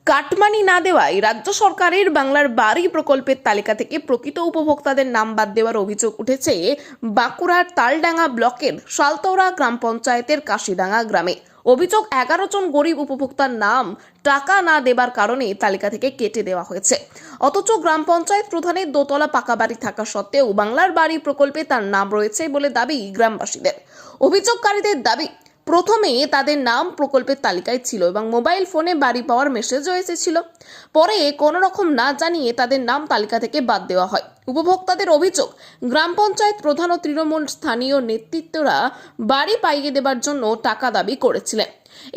Cut money না দেওয়ায় রাজ্য সরকারের বাংলার বাড়ি প্রকল্পের তালিকা থেকে প্রকৃত উপভোক্তাদের নাম বাদ দেওয়ার অভিযোগ উঠেছে বাঁকুড়ার তালডাঙ্গা ব্লকের শালতৌড়া গ্রাম পঞ্চায়েতের কাশিডাঙ্গা গ্রামে। অভিযোগ 11 জন গরিব উপভোক্তার নাম টাকা না দেবার কারণে তালিকা থেকে কেটে দেওয়া হয়েছে। অথচ গ্রাম পঞ্চায়েত প্রধানের দোতলা পাকা বাড়ি থাকা সত্ত্বেও বাংলার বাড়ি প্রকল্পে তার নাম রয়েছে বলে দাবি গ্রামবাসীদের। অভিযোগকারীদের দাবি, প্রথমে তাদের নাম প্রকল্পের তালিকায় ছিল এবং মোবাইল ফোনে বাড়ি পাওয়ার মেসেজও এসেছিল। পরে কোনো রকম না জানিয়ে তাদের নাম তালিকা থেকে বাদ দেওয়া হয়। উপভোক্তাদের অভিযোগ, গ্রাম পঞ্চায়েত প্রধান ও তৃণমূল স্থানীয় নেতৃত্বরা বাড়ি পাইয়ে দেবার জন্য টাকা দাবি করেছিলেন।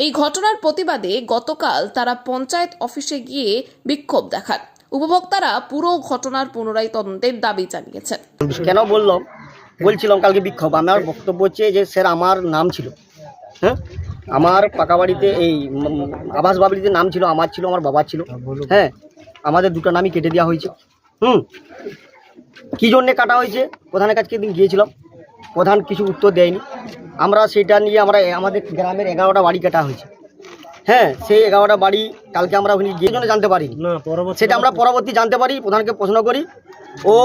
এই ঘটনার প্রতিবাদে গতকাল তারা পঞ্চায়েত অফিসে গিয়ে বিক্ষোভ দেখান। উপভোক্তারা পুরো ঘটনার পুনরায় তদন্তের দাবি জানিয়েছেন। কেন বলছিলাম কালকে বিক্ষোভ, আমার বক্তব্য হচ্ছে যে স্যার আমার নাম ছিল, হ্যাঁ আমার পাকা বাড়িতে এই আবাস বাড়িতে নাম ছিল, আমার ছিল, আমার বাবার ছিল, হ্যাঁ আমাদের দুটো নামই কেটে দেওয়া হয়েছে। কী জন্যে কাটা হয়েছে প্রধানের কাছে দিন গিয়েছিলাম, প্রধান কিছু উত্তর দেয়নি। আমরা সেটা নিয়ে আমাদের গ্রামের 11টা বাড়ি কাটা হয়েছে। হ্যাঁ সেই 11টা বাড়ি কালকে আমরা ওখানে গিয়ে জন্য জানতে পারি, সেটা আমরা পরবর্তী জানতে পারি। প্রধানকে প্রশ্ন করি, ও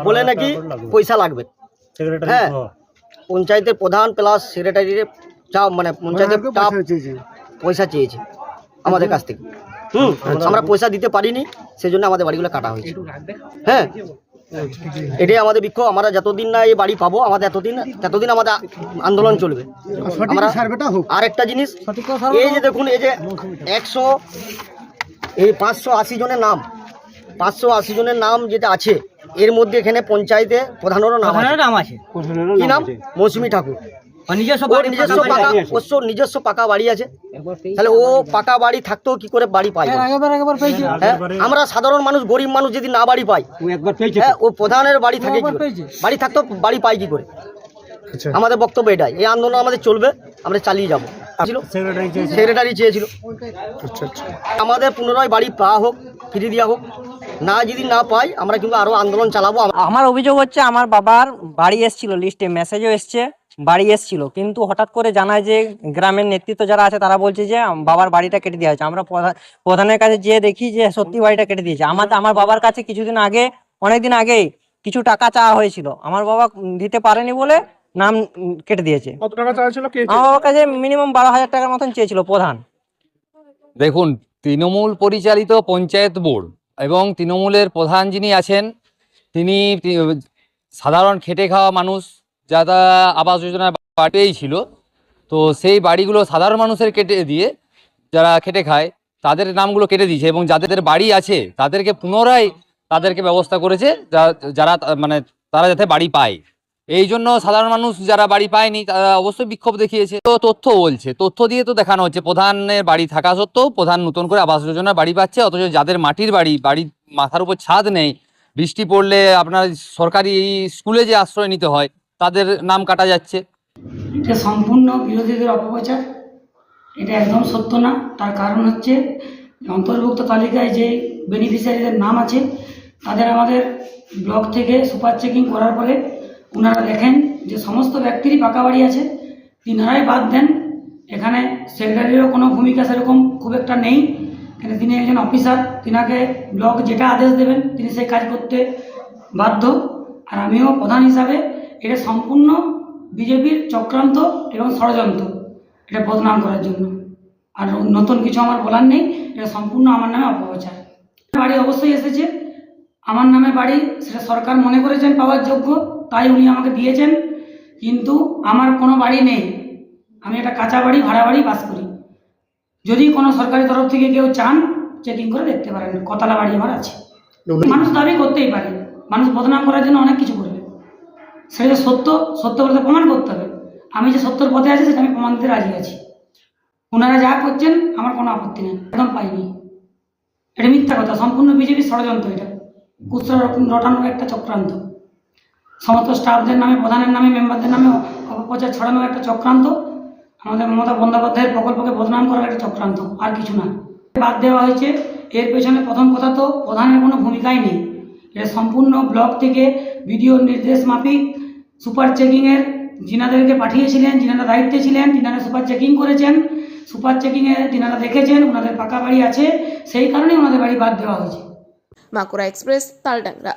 বলে নাকি পয়সা লাগবে। হ্যাঁ পঞ্চায়েতের প্রধান প্লাস সেক্রেটারির মানে পঞ্চায়েতের পয়সা চেয়েছে আমাদের কাছ থেকে। আমরা পয়সা দিতে পারিনি, সেই জন্য আমাদের বাড়িগুলো কাটা হয়েছে। হ্যাঁ এটাই আমাদের বিক্ষোভ। আমরা যতদিন না এই বাড়ি পাবো আমাদের ততদিন আমাদের আন্দোলন চলবে। আমরা আরেকটা জিনিস, এই যে দেখুন, এই যে 580 জনের নাম, 580 জনের নাম যেটা আছে, এর মধ্যে এখানে পঞ্চায়েতে প্রধানেরও নাম আছে। কি নাম? মৌসুমী ঠাকুর। নিজস্ব পাকা বাড়ি আছে, তাহলে ও পাকা বাড়ি থাকতেও কি করে বাড়ি পায়? আমরা সাধারণ মানুষ, গরিব মানুষ যদি না বাড়ি পাই, ও প্রধানের বাড়ি থাকে, বাড়ি থাকতো বাড়ি পাই কি করে? আমাদের বক্তব্য এটাই, এই আন্দোলন আমাদের চলবে, আমরা চালিয়ে যাবো। সেক্রেটারি চেয়েছিল আমাদের পুনরায় বাড়ি পাওয়া হোক, ফিরিয়ে দেওয়া হোক। না যদি না পাই আমরা কিন্তু আরো আন্দোলন চালাবো। আমার অভিযোগ হচ্ছে, আমার বাবার বাড়ি এসেছিল, লিস্টে মেসেজও এসছে, বাড়ি এসেছিল, কিন্তু হঠাৎ করে জানায় যে গ্রামের নেতৃত্ব যারা আছে তারা বলছে যে বাবার বাড়িটা কেটে দেওয়া হয়েছে। আমরা প্রধানের কাছে যেয়ে দেখি যে সত্যি বাড়িটা কেটে দিয়েছে। আমার বাবার কাছে কিছুদিন আগে, অনেকদিন আগেই কিছু টাকা চাওয়া হয়েছিল, আমার বাবা দিতে পারেনি বলে নাম কেটে দিয়েছে। কত টাকা চাইছিল? আমার কাছে মিনিমাম 12,000 টাকার মতন চেয়েছিল প্রধান। দেখুন, তৃণমূল পরিচালিত পঞ্চায়েত বোর্ড এবং তৃণমূলের প্রধান যিনি আছেন, তিনি সাধারণ খেটে খাওয়া মানুষ, যারা আবাস যোজনার বাড়িতেই ছিল, তো সেই বাড়িগুলো সাধারণ মানুষের কেটে দিয়ে যারা খেটে খায় তাদের নামগুলো কেটে দিয়েছে, এবং যাদের বাড়ি আছে তাদেরকে পুনরায় তাদেরকে ব্যবস্থা করেছে যারা মানে তারা যাতে বাড়ি পায়। এই জন্য সাধারণ মানুষ যারা বাড়ি পায়নি তারা অবশ্যই বিক্ষোভ দেখিয়েছে। তো তথ্য দিয়ে তো দেখানো হচ্ছে প্রধানের বাড়ি থাকা সত্ত্বেও প্রধান নতুন করে আবাস যোজনার বাড়ি পাচ্ছে, অথচ যাদের মাটির বাড়ির মাথার উপর ছাদ নেই, বৃষ্টি পড়লে আপনার সরকারি স্কুলে যে আশ্রয় নিতে হয় তাদের নাম কাটা যাচ্ছে। এটা সম্পূর্ণ বিরোধীদের অপপ্রচার, এটা একদম সত্য না। তার কারণ হচ্ছে, অন্তর্ভুক্ত তালিকায় যে বেনিফিশিয়ারিদের নাম আছে তাদের আমাদের ব্লক থেকে সুপার চেকিং করার পরে ওনারা দেখেন যে সমস্ত ব্যক্তিরই পাকা বাড়ি আছে, তিনারাই বাদ দেন। এখানে সেক্রেটারিরও কোনো ভূমিকা সেরকম খুব একটা নেই, এখানে তিনি একজন অফিসার, তিনাকে ব্লক যেটা আদেশ দেবেন তিনি সেই কাজ করতে বাধ্য। আর আমিও প্রধান হিসাবে এটা সম্পূর্ণ বিজেপির চক্রান্ত এবং ষড়যন্ত্র, এটা বদনাম করার জন্য। আর নতুন কিছু আমার বলার নেই, এটা সম্পূর্ণ আমার নামে অপপ্রচার। বাড়ি অবশ্যই এসেছে, আমার নামে বাড়ি, সেটা সরকার মনে করেছেন পাওয়ার যোগ্য, তাই উনি আমাকে দিয়েছেন, কিন্তু আমার কোনো বাড়ি নেই। আমি একটা কাঁচা বাড়ি, ভাড়া বাড়ি বাস করি। যদি কোনো সরকারি তরফ থেকে কেউ চান চেকিং করে দেখতে পারেন, কতলা বাড়ি আমার আছে। মানুষ দাবি করতেই পারে, মানুষ বদনাম করার জন্য অনেক কিছু করবে, সেটা সত্য বলতে প্রমাণ করতে হবে। আমি যে সত্যর পথে আছি সেটা আমি প্রমাণ দিতে রাজি আছি। ওনারা যা করছেন আমার কোনো আপত্তি নেই, একদম পাইনি। এটা মিথ্যা কথা, সম্পূর্ণ বিজেপির ষড়যন্ত্র, এটা কুৎসা রটানোর একটা চক্রান্ত, সমস্ত স্টাফদের নামে, প্রধানের নামে, মেম্বারদের নামে অপপ্রচার ছড়ানোর একটা চক্রান্ত, আমাদের মমতা বন্দ্যোপাধ্যায়ের প্রকল্পকে বদনাম করার একটা চক্রান্ত, আর কিছু না। বাদ দেওয়া হয়েছে, এর পেছনে প্রথম কথা তো প্রধানের কোনো ভূমিকাই নেই। এটা সম্পূর্ণ ব্লক থেকে ভিডিওর নির্দেশ মাফিক সুপার চেকিংয়ের যিনাদেরকে পাঠিয়েছিলেন, যিনারা দায়িত্বে ছিলেন, তিনারা সুপার চেকিং করেছেন। সুপার চেকিংয়ে তিনারা দেখেছেন ওনাদের পাকা বাড়ি আছে, সেই কারণেই ওনাদের বাড়ি বাদ দেওয়া হয়েছে। বাঁকুড়া এক্সপ্রেস, তালডাংরা।